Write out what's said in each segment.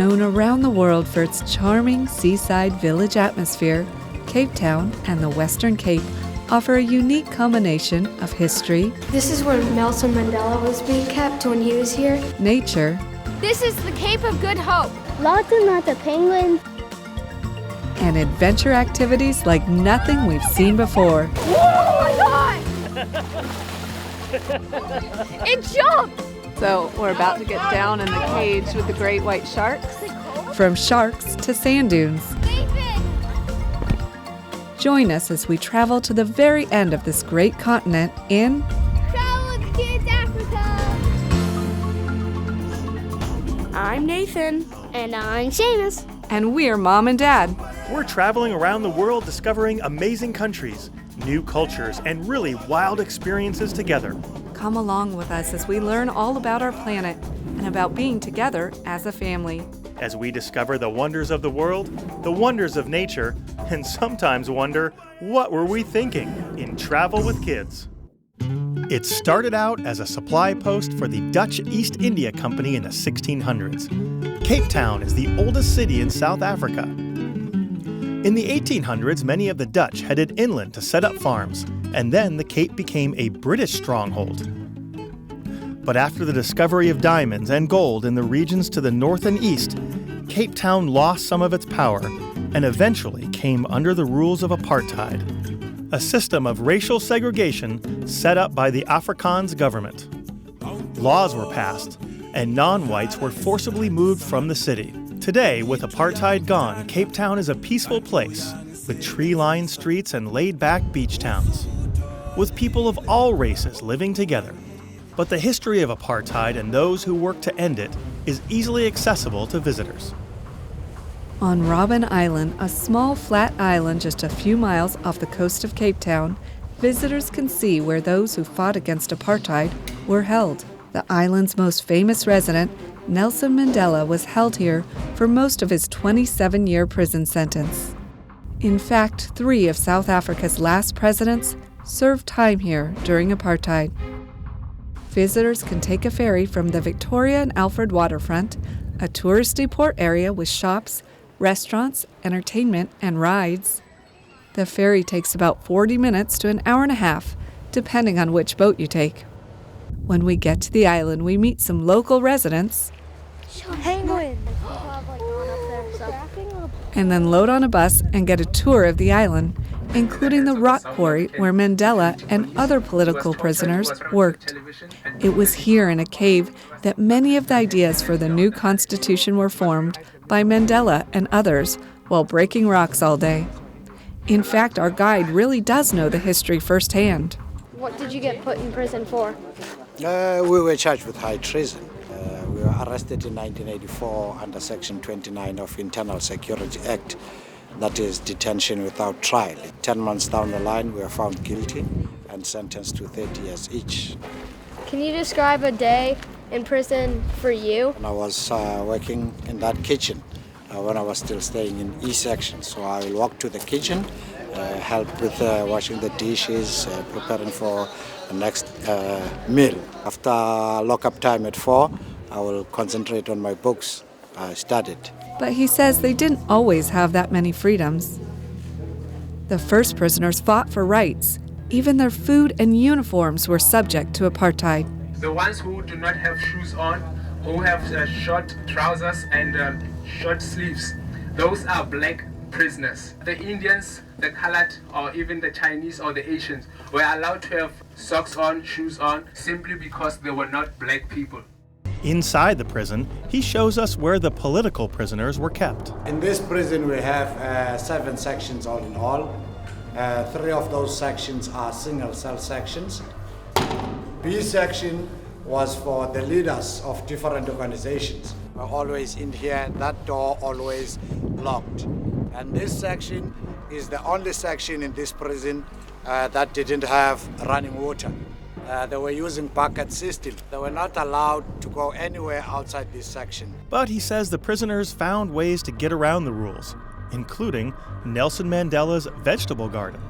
Known around the world for its charming seaside village atmosphere, Cape Town and the Western Cape offer a unique combination of history. This is where Nelson Mandela was being kept when he was here. Nature. This is the Cape of Good Hope. Lots and lots of penguins. And adventure activities like nothing we've seen before. Oh my God! It jumped! So we're about to get down in the cage with the great white sharks. From sharks to sand dunes. Join us as we travel to the very end of this great continent in Travel with Kids Africa! I'm Nathan. And I'm Seamus. And we're Mom and Dad. We're traveling around the world discovering amazing countries, new cultures, and really wild experiences together. Come along with us as we learn all about our planet and about being together as a family. As we discover the wonders of the world, the wonders of nature, and sometimes wonder, what were we thinking in Travel with Kids? It started out as a supply post for the Dutch East India Company in the 1600s. Cape Town is the oldest city in South Africa. In the 1800s, many of the Dutch headed inland to set up farms, and then the Cape became a British stronghold. But after the discovery of diamonds and gold in the regions to the north and east, Cape Town lost some of its power and eventually came under the rules of apartheid, a system of racial segregation set up by the Afrikaans government. Laws were passed, and non-whites were forcibly moved from the city. Today, with apartheid gone, Cape Town is a peaceful place with tree-lined streets and laid-back beach towns, with people of all races living together. But the history of apartheid and those who worked to end it is easily accessible to visitors. On Robben Island, a small flat island just a few miles off the coast of Cape Town, visitors can see where those who fought against apartheid were held. The island's most famous resident, Nelson Mandela, was held here for most of his 27-year prison sentence. In fact, 3 of South Africa's last presidents served time here during apartheid. Visitors can take a ferry from the Victoria and Alfred waterfront, a touristy port area with shops, restaurants, entertainment, and rides. The ferry takes about 40 minutes to an hour and a half, depending on which boat you take. When we get to the island, we meet some local residents Penguin. and then load on a bus and get a tour of the island, including the rock quarry where Mandela and other political prisoners worked. It was here in a cave that many of the ideas for the new constitution were formed by Mandela and others while breaking rocks all day. In fact, our guide really does know the history firsthand. What did you get put in prison for? We were charged with high treason. We were arrested in 1984 under Section 29 of Internal Security Act. That is detention without trial. 10 months down the line, we were found guilty and sentenced to 30 years each. Can you describe a day in prison for you? And I was working in that kitchen when I was still staying in E section. So I will walk to the kitchen, help with washing the dishes, preparing for the next meal. After lock-up time at 4, I will concentrate on my books. I studied. But he says they didn't always have that many freedoms. The first prisoners fought for rights. Even their food and uniforms were subject to apartheid. The ones who do not have shoes on, who have short trousers and short sleeves, those are black prisoners. The Indians, the colored, or even the Chinese or the Asians were allowed to have socks on, shoes on, simply because they were not black people. Inside the prison, he shows us where the political prisoners were kept. In this prison, we have 7 sections all in all. 3 of those sections are single cell sections. B section was for the leaders of different organizations. We're always in here, that door always locked. And this section is the only section in this prison that didn't have running water. They were using bucket system. They were not allowed to go anywhere outside this section. But he says the prisoners found ways to get around the rules, including Nelson Mandela's vegetable garden.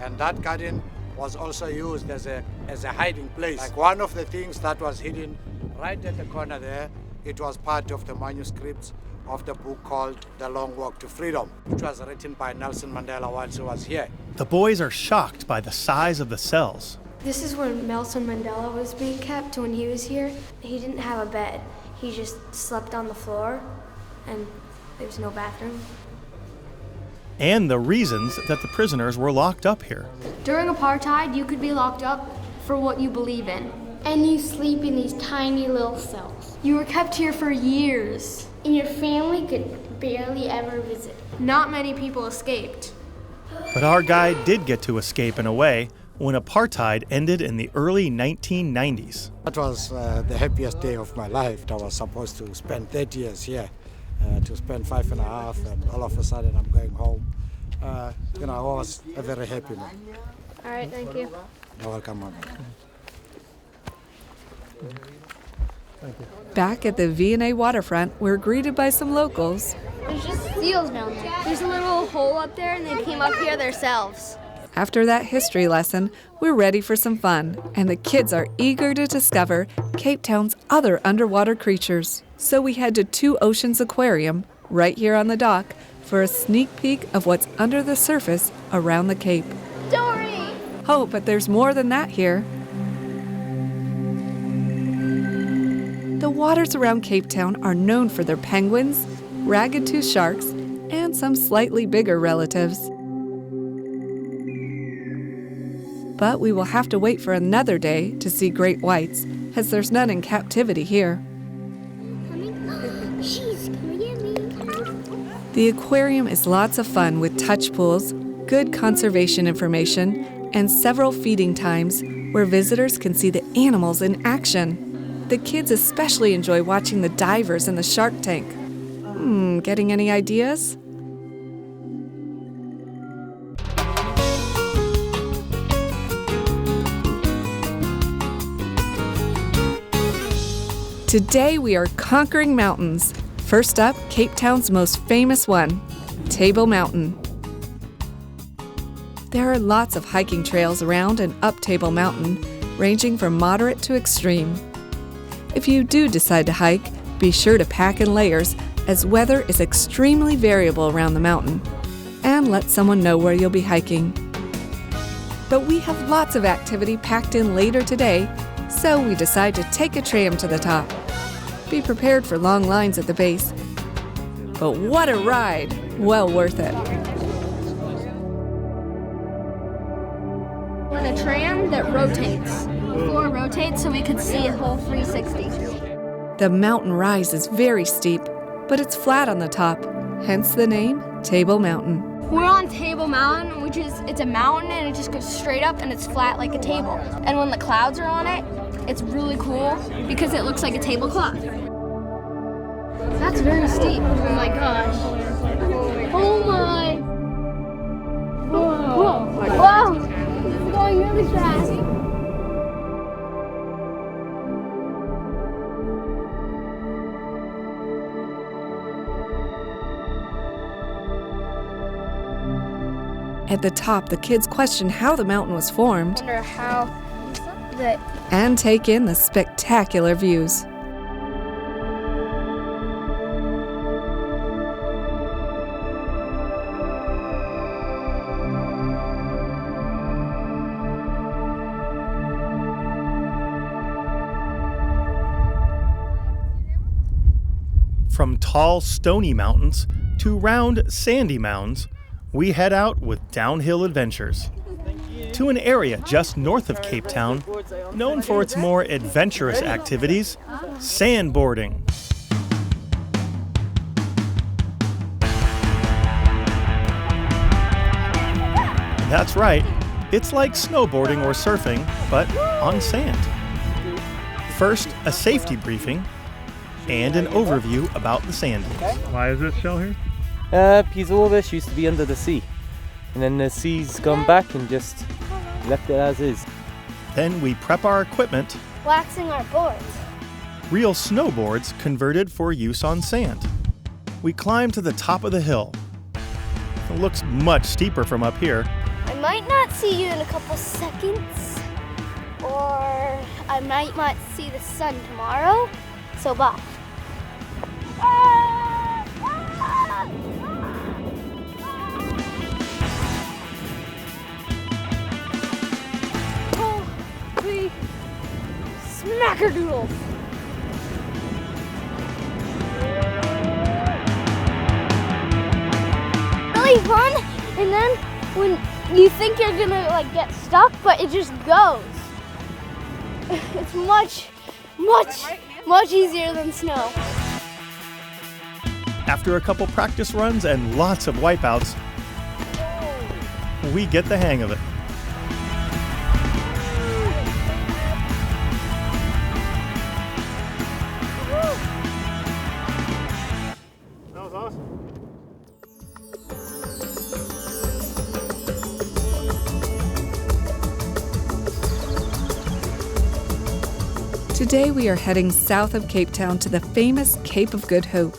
And that garden was also used as a hiding place. Like one of the things that was hidden right at the corner there, it was part of the manuscripts of the book called The Long Walk to Freedom, which was written by Nelson Mandela while he was here. The boys are shocked by the size of the cells. This is where Nelson Mandela was being kept when he was here. He didn't have a bed. He just slept on the floor, and there's no bathroom. And the reasons that the prisoners were locked up here. During apartheid, you could be locked up for what you believe in. And you sleep in these tiny little cells. You were kept here for years. And your family could barely ever visit. Not many people escaped. But our guy did get to escape in a way when apartheid ended in the early 1990s. That was the happiest day of my life. I was supposed to spend 30 years here, to spend 5.5, and all of a sudden I'm going home. I was a very happy man. All right, thank you. You're welcome, Mom. Back at the V&A waterfront, we're greeted by some locals. There's just seals down there. There's a little hole up there, and they came up here themselves. After that history lesson, we're ready for some fun, and the kids are eager to discover Cape Town's other underwater creatures. So we head to Two Oceans Aquarium, right here on the dock, for a sneak peek of what's under the surface around the Cape. Dory! Oh, but there's more than that here. The waters around Cape Town are known for their penguins, ragged-toothed sharks, and some slightly bigger relatives. But we will have to wait for another day to see great whites, as there's none in captivity here. She's coming at me. The aquarium is lots of fun with touch pools, good conservation information, and several feeding times where visitors can see the animals in action. The kids especially enjoy watching the divers in the shark tank. Getting any ideas? Today we are conquering mountains. First up, Cape Town's most famous one, Table Mountain. There are lots of hiking trails around and up Table Mountain, ranging from moderate to extreme. If you do decide to hike, be sure to pack in layers, as weather is extremely variable around the mountain. And let someone know where you'll be hiking. But we have lots of activity packed in later today, so we decide to take a tram to the top. Be prepared for long lines at the base. But what a ride! Well worth it. We're in a tram that rotates. The floor rotates so we could see a whole 360. The mountain rise is very steep, but it's flat on the top, hence the name Table Mountain. We're on Table Mountain, which is, it's a mountain and it just goes straight up and it's flat like a table. And when the clouds are on it, it's really cool because it looks like a tablecloth. That's very steep. Oh my gosh. Oh my! Whoa! Whoa! This is going really fast. At the top, the kids question how the mountain was formed I wonder how that and take in the spectacular views. From tall, stony mountains to round, sandy mounds, we head out with downhill adventures to an area just north of Cape Town, known for its more adventurous activities, sandboarding. That's right, it's like snowboarding or surfing, but on sand. First, a safety briefing and an overview about the sand dunes. Why is this shell here? Because all this used to be under the sea. And then the sea's gone back and just left it as is. Then we prep our equipment, Waxing our boards. real snowboards converted for use on sand. We climb to the top of the hill. It looks much steeper from up here. I might not see you in a couple seconds, or I might not see the sun tomorrow, so bye. Snickerdoodles. Really fun, and then when you think you're gonna like get stuck, but it just goes. It's much easier than snow. After a couple practice runs and lots of wipeouts, we get the hang of it. That was awesome. Today we are heading south of Cape Town to the famous Cape of Good Hope.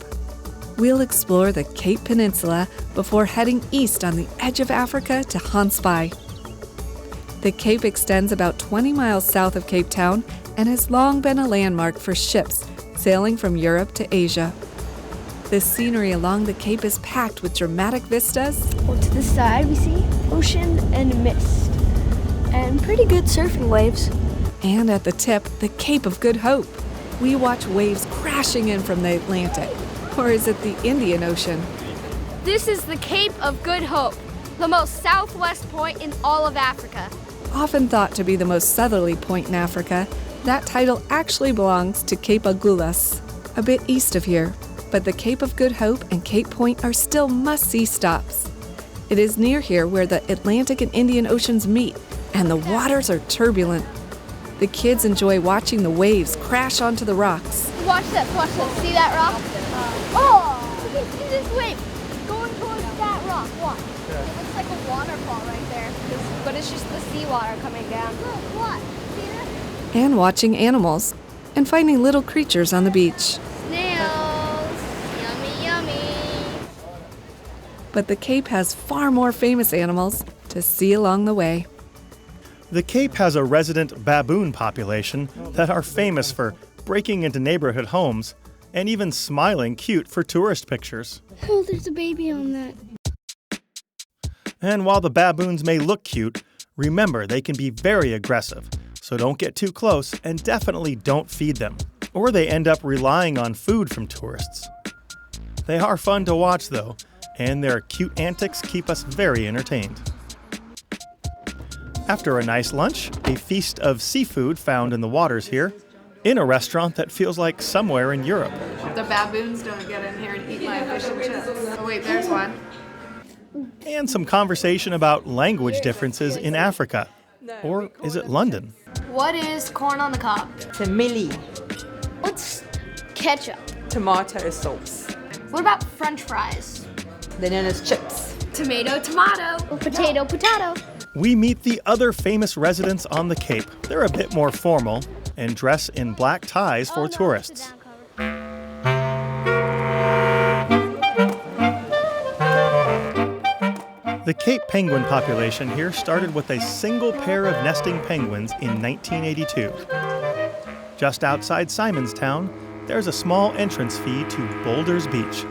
We'll explore the Cape Peninsula before heading east on the edge of Africa to Hanspy. The Cape extends about 20 miles south of Cape Town and has long been a landmark for ships sailing from Europe to Asia. The scenery along the Cape is packed with dramatic vistas. Well, to the side we see ocean and mist and pretty good surfing waves. And at the tip, the Cape of Good Hope. We watch waves crashing in from the Atlantic. Or is it the Indian Ocean? This is the Cape of Good Hope, the most southwest point in all of Africa. Often thought to be the most southerly point in Africa, that title actually belongs to Cape Agulhas, a bit east of here. But the Cape of Good Hope and Cape Point are still must-see stops. It is near here where the Atlantic and Indian Oceans meet, and the waters are turbulent. The kids enjoy watching the waves crash onto the rocks. Watch this. See that rock? Oh, you can see this wave going towards that rock. Watch. It looks like a waterfall right there, but it's just the seawater coming down. Look, watch. See this? And watching animals, and finding little creatures on the beach. Snails. Yummy, yummy. But the Cape has far more famous animals to see along the way. The Cape has a resident baboon population that are famous for breaking into neighborhood homes and even smiling cute for tourist pictures. Oh, there's a baby on that. And while the baboons may look cute, remember they can be very aggressive, so don't get too close and definitely don't feed them, or they end up relying on food from tourists. They are fun to watch though, and their cute antics keep us very entertained. After a nice lunch, a feast of seafood found in the waters here, in a restaurant that feels like somewhere in Europe. The baboons don't get in here and eat my fish and chips. Oh wait, there's one. And some conversation about language differences in Africa. Or is it London? What is corn on the cob? Tamili, What's ketchup? tomato sauce. What about French fries? They're known as chips. Tomato. Potato. We meet the other famous residents on the Cape. They're a bit more formal and dress in black ties for tourists. The Cape penguin population here started with a single pair of nesting penguins in 1982. Just outside Simonstown, there's a small entrance fee to Boulders Beach,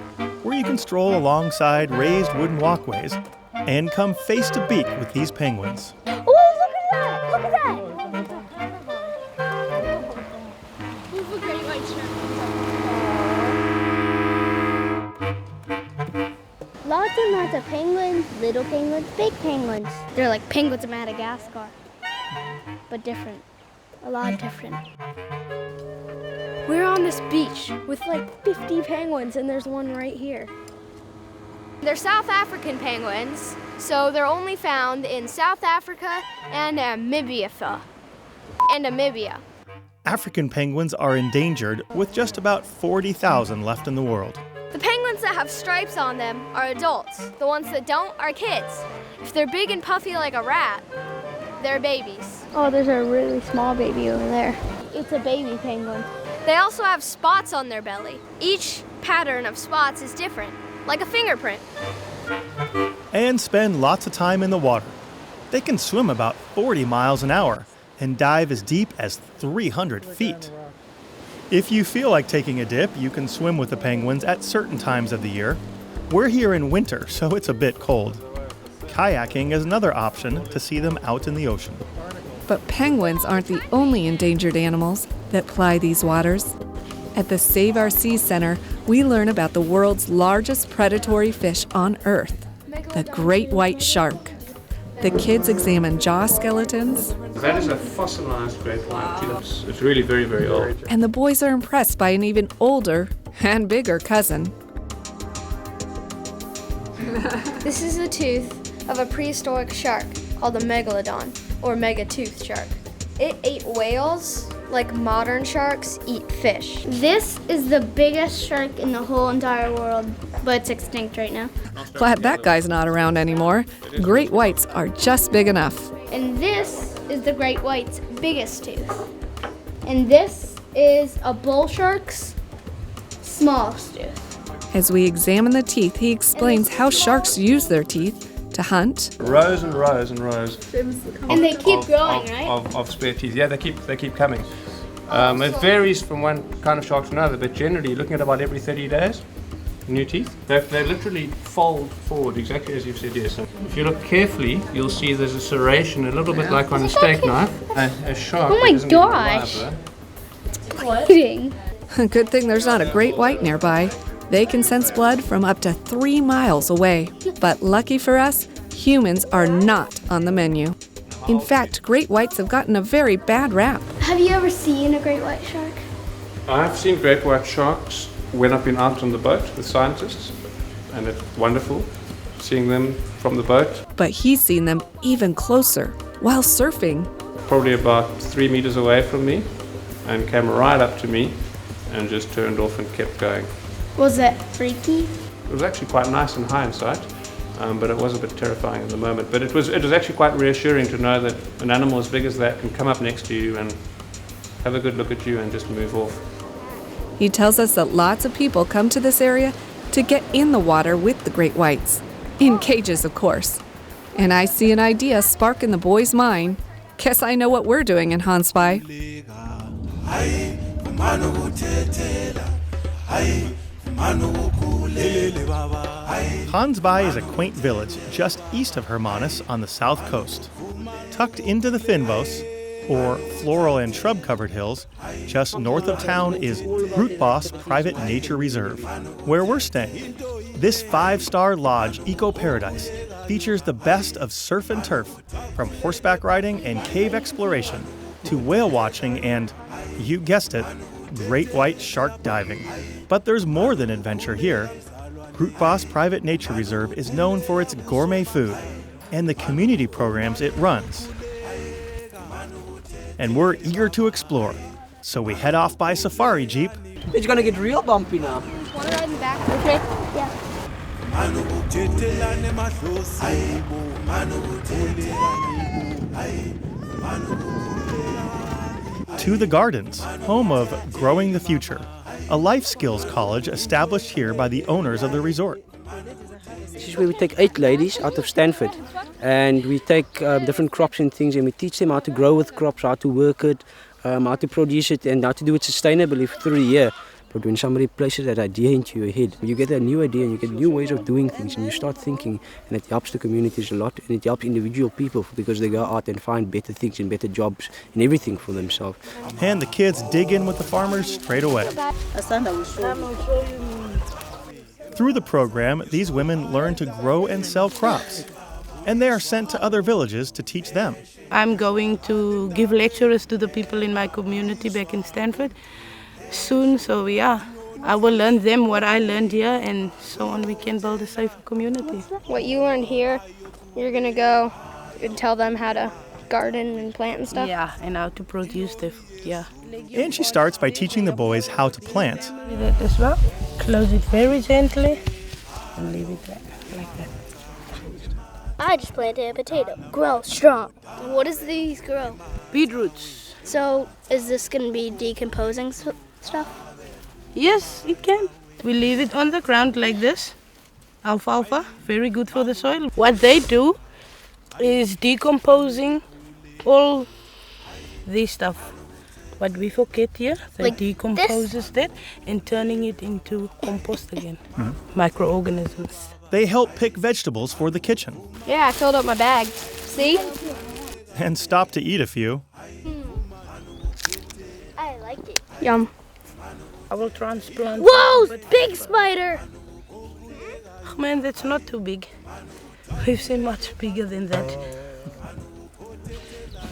where you can stroll alongside raised wooden walkways and come face to beak with these penguins. Oh, look at that! Look at that! Lots and lots of penguins, little penguins, big penguins. They're like penguins of Madagascar, but different. A lot different. We're on this beach with like 50 penguins, and there's one right here. They're South African penguins, so they're only found in South Africa and Namibia. African penguins are endangered, with just about 40,000 left in the world. The penguins that have stripes on them are adults. The ones that don't are kids. If they're big and puffy like a rat, they're babies. Oh, there's a really small baby over there. It's a baby penguin. They also have spots on their belly. Each pattern of spots is different, like a fingerprint. And spend lots of time in the water. They can swim about 40 miles an hour and dive as deep as 300 feet. If you feel like taking a dip, you can swim with the penguins at certain times of the year. We're here in winter, so it's a bit cold. Kayaking is another option to see them out in the ocean. But penguins aren't the only endangered animals that ply these waters. At the Save Our Seas Center, we learn about the world's largest predatory fish on Earth, the great white shark. The kids examine jaw skeletons. That is a fossilized great white. It's really very, very old. And the boys are impressed by an even older and bigger cousin. This is the tooth of a prehistoric shark called the megalodon, or megatoothed shark. It ate whales like modern sharks eat fish. This is the biggest shark in the whole entire world, but it's extinct right now. Glad that guy's not around anymore. Great whites are just big enough. And this is the great white's biggest tooth. And this is a bull shark's smallest tooth. As we examine the teeth, he explains how sharks use their teeth to hunt. Rows and rows and rows. And they keep growing, right? Of spare teeth. Yeah, they keep coming. It varies from one kind of shark to another, but generally you're looking at about every 30 days, new teeth. They literally fold forward, exactly as you've said, yes. So if you look carefully, you'll see there's a serration, a little bit like on a steak knife. A shark. Oh my gosh! Bleeding. Good thing there's not a great white nearby. They can sense blood from up to 3 miles away. But lucky for us, humans are not on the menu. In fact, great whites have gotten a very bad rap. Have you ever seen a great white shark? I've seen great white sharks when I've been out on the boat with scientists, and it's wonderful seeing them from the boat. But he's seen them even closer while surfing. Probably about 3 meters away from me, and came right up to me and just turned off and kept going. Was it freaky? It was actually quite nice in hindsight, but it was a bit terrifying in the moment. But it was actually quite reassuring to know that an animal as big as that can come up next to you and have a good look at you and just move off. He tells us that lots of people come to this area to get in the water with the great whites. In cages, of course. And I see an idea spark in the boy's mind. Guess I know what we're doing in Hansby. Hansby is a quaint village just east of Hermanus on the south coast. Tucked into the Fynbos, or floral and shrub-covered hills, just north of town is Grootbos Private Nature Reserve, where we're staying. This 5-star lodge eco-paradise features the best of surf and turf, from horseback riding and cave exploration to whale watching and, you guessed it, great white shark diving. But there's more than adventure here. Grootbos Private Nature Reserve is known for its gourmet food and the community programs it runs. And we're eager to explore, so we head off by safari jeep. It's gonna get real bumpy now. Want to ride in the back? Okay. Yeah. To the Gardens, home of Growing the Future, a life skills college established here by the owners of the resort. This is where we take 8 ladies out of Stanford, and we take different crops and things, and we teach them how to grow with crops, how to work it, how to produce it, and how to do it sustainably through the year. But when somebody places that idea into your head, you get a new idea and you get new ways of doing things, and you start thinking, and it helps the communities a lot, and it helps individual people because they go out and find better things and better jobs and everything for themselves. And the kids dig in with the farmers straight away. Through the program, these women learn to grow and sell crops, and they are sent to other villages to teach them. I'm going to give lectures to the people in my community back in Stanford soon, so yeah, I will learn them what I learned here, and so on we can build a safer community. What you learned here, you're gonna go and tell them how to garden and plant and stuff? Yeah, and how to produce the food, yeah. And she starts by teaching the boys how to plant. That as well. Close it very gently and leave it there, like that. I just planted a potato. Grow strong. What does these grow? Beetroots. So is this gonna be decomposing stuff? Yes, it can. We leave it on the ground like this. Alfalfa, very good for the soil. What they do is decomposing all this stuff. What we forget here, they like decomposes that and turning it into compost again. Microorganisms. They help pick vegetables for the kitchen. Yeah, I filled up my bag. See? and stop to eat a few. I like it. Yum. I will transplant. Whoa, big spider! Oh, man, that's not too big. We've seen much bigger than that.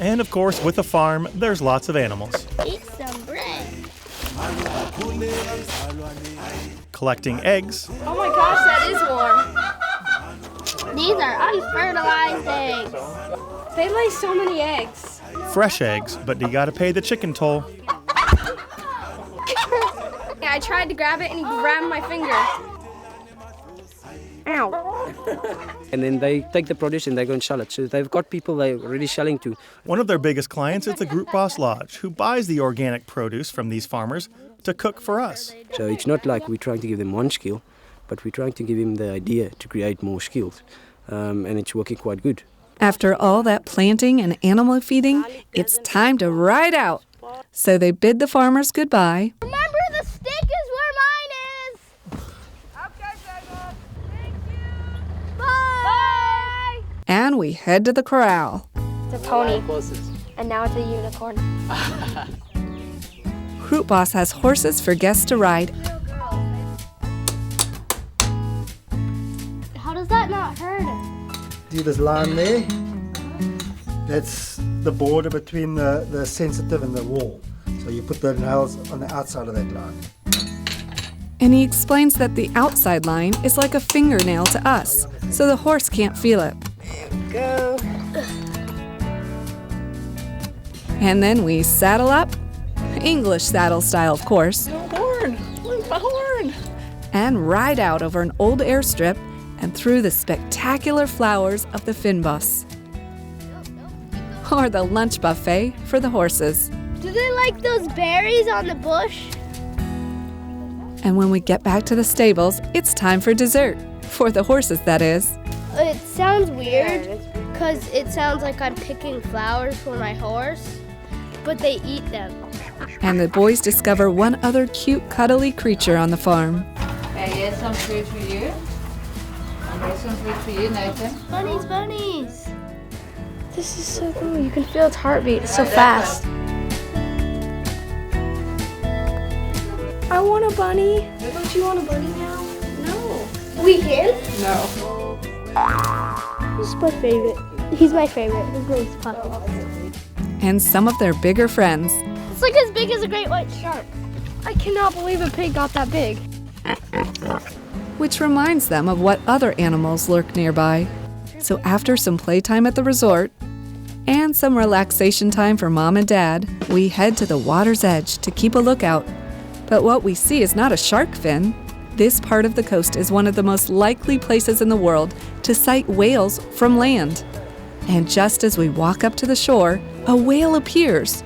And of course, with a farm, there's lots of animals. Eat some bread. Collecting eggs, Oh my gosh, that is warm. These are unfertilized eggs. They lay so many eggs. fresh eggs, but you gotta pay the chicken toll. Yeah, I tried to grab it and he grabbed my finger. Ow. And then they take the produce and they go and sell it. So they've got people they're already selling to. One of their biggest clients is the Group Boss Lodge, who buys the organic produce from these farmers to cook for us. So it's not like we're trying to give them one skill, but we're trying to give them the idea to create more skills. And it's working quite good. After all that planting and animal feeding, it's time to ride out. So they bid the farmers goodbye. Remember, the stick is where mine is. Okay, Jacob. Thank you. Bye. And we head to the corral. It's a pony. And now it's a unicorn. Group Boss has horses for guests to ride. How does that not hurt him? See this line there? That's the border between the sensitive and the wall. So you put the nails on the outside of that line. And he explains that the outside line is like a fingernail to us, so the horse can't feel it. Go. And then we saddle up, English saddle style of course, Horn. Where's my horn? and ride out over an old airstrip and through the spectacular flowers of the Fynbos. Or the lunch buffet for the horses. Do they like those berries on the bush? And when we get back to the stables, it's time for dessert. For the horses, that is. It sounds weird because it sounds like I'm picking flowers for my horse, but they eat them. And the boys discover one other cute, cuddly creature on the farm. Okay, here's some food for you. And here's some food for you, Nathan. Bunnies, bunnies. This is so cool. You can feel its heartbeat. It's so fast. I want a bunny. Don't you want a bunny now? No. We can? No. This is my favorite. He's my favorite. His name's Puppy. And some of their bigger friends. It's like as big as a great white shark. I cannot believe a pig got that big. Which reminds them of what other animals lurk nearby. So after some playtime at the resort and some relaxation time for Mom and Dad, we head to the water's edge to keep a lookout. But what we see is not a shark fin. This part of the coast is one of the most likely places in the world to sight whales from land. And just as we walk up to the shore, a whale appears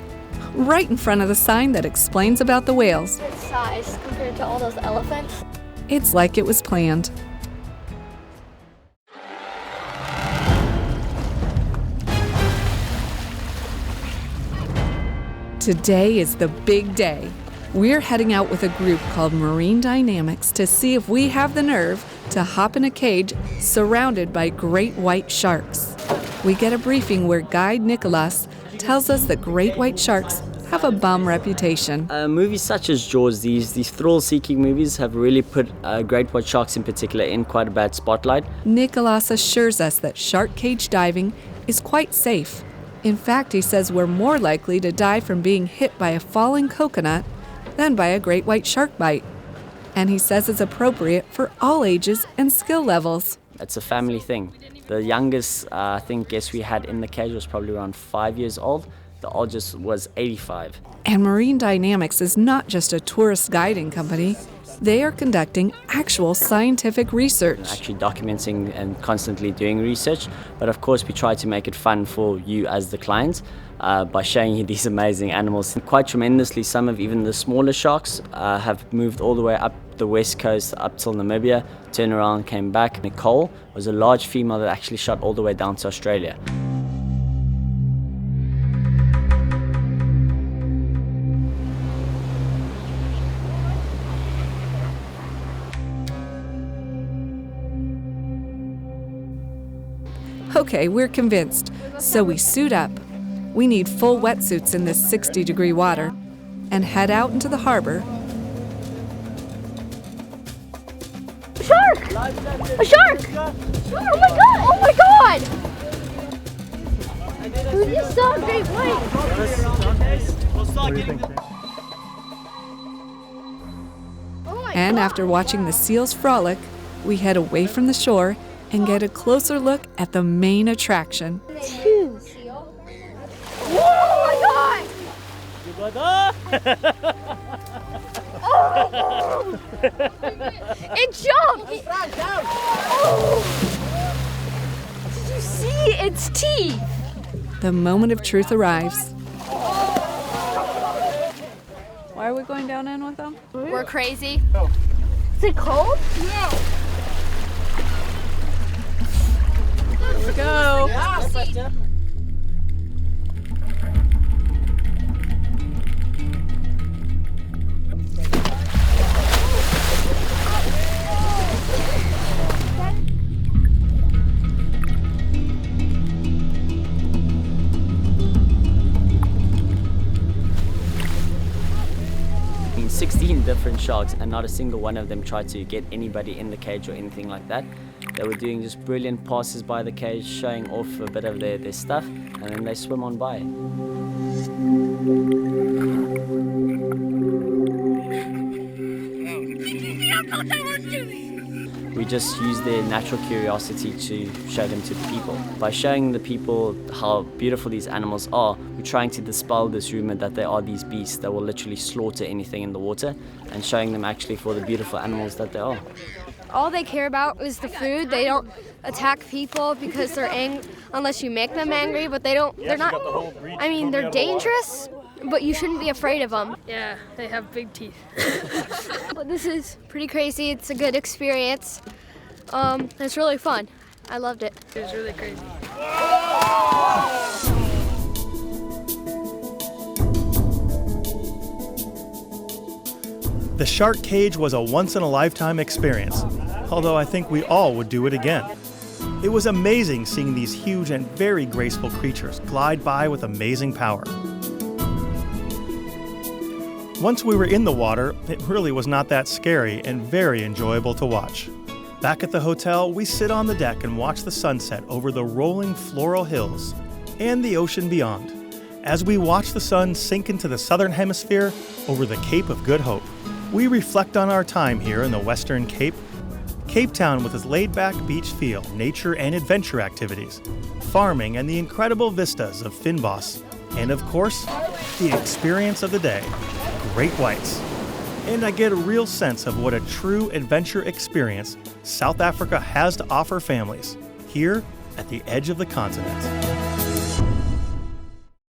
right in front of the sign that explains about the whales. Its size compared to all those elephants. It's like it was planned. Today is the big day. We're heading out with a group called Marine Dynamics to see if we have the nerve to hop in a cage surrounded by great white sharks. We get a briefing where guide Nicholas tells us that great white sharks have a bum reputation. Movies such as Jaws, these thrill-seeking movies have really put great white sharks in particular in quite a bad spotlight. Nicholas assures us that shark cage diving is quite safe. In fact, he says we're more likely to die from being hit by a falling coconut than by a great white shark bite. And he says it's appropriate for all ages and skill levels. It's a family thing. The youngest, guest we had in the cage was probably around 5 years old. The oldest was 85. And Marine Dynamics is not just a tourist guiding company. They are conducting actual scientific research. Actually documenting and constantly doing research. But of course, we try to make it fun for you as the client by showing you these amazing animals. And quite tremendously, some of even the smaller sharks have moved all the way up the west coast, up till Namibia, turned around, came back. Nicole was a large female that actually shot all the way down to Australia. Okay, we're convinced. So we suit up, We need full wetsuits in this 60-degree water and head out into the harbor. Shark! A shark! Oh my god! Oh my god! We just saw a great white. And after watching the seals frolic, we head away from the shore and get a closer look at the main attraction. It's huge. Oh my god! Oh! It jumped! Oh! Did you see its teeth? The moment of truth arrives. Why are we going down in with them? We're crazy. Is it cold? No. Here we go. I mean, 16 different sharks, and not a single one of them tried to get anybody in the cage or anything like that. They were doing just brilliant passes by the cage, showing off a bit of their stuff, and then they swim on by. We just use their natural curiosity to show them to the people. By showing the people how beautiful these animals are, we're trying to dispel this rumor that there are these beasts that will literally slaughter anything in the water, and showing them actually for the beautiful animals that they are. All they care about is the food. They don't attack people because they're angry unless you make them angry, but they're not, I mean, they're dangerous, but you shouldn't be afraid of them. Yeah, they have big teeth. But this is pretty crazy. It's a good experience. It's really fun. I loved it. It was really crazy. The shark cage was a once-in-a-lifetime experience, although I think we all would do it again. It was amazing seeing these huge and very graceful creatures glide by with amazing power. Once we were in the water, it really was not that scary and very enjoyable to watch. Back at the hotel, we sit on the deck and watch the sunset over the rolling floral hills and the ocean beyond, as we watch the sun sink into the southern hemisphere over the Cape of Good Hope. We reflect on our time here in the Western Cape, Cape Town with its laid-back beach feel, nature and adventure activities, farming and the incredible vistas of Fynbos, and of course, the experience of the day, great whites. And I get a real sense of what a true adventure experience South Africa has to offer families here at the edge of the continent.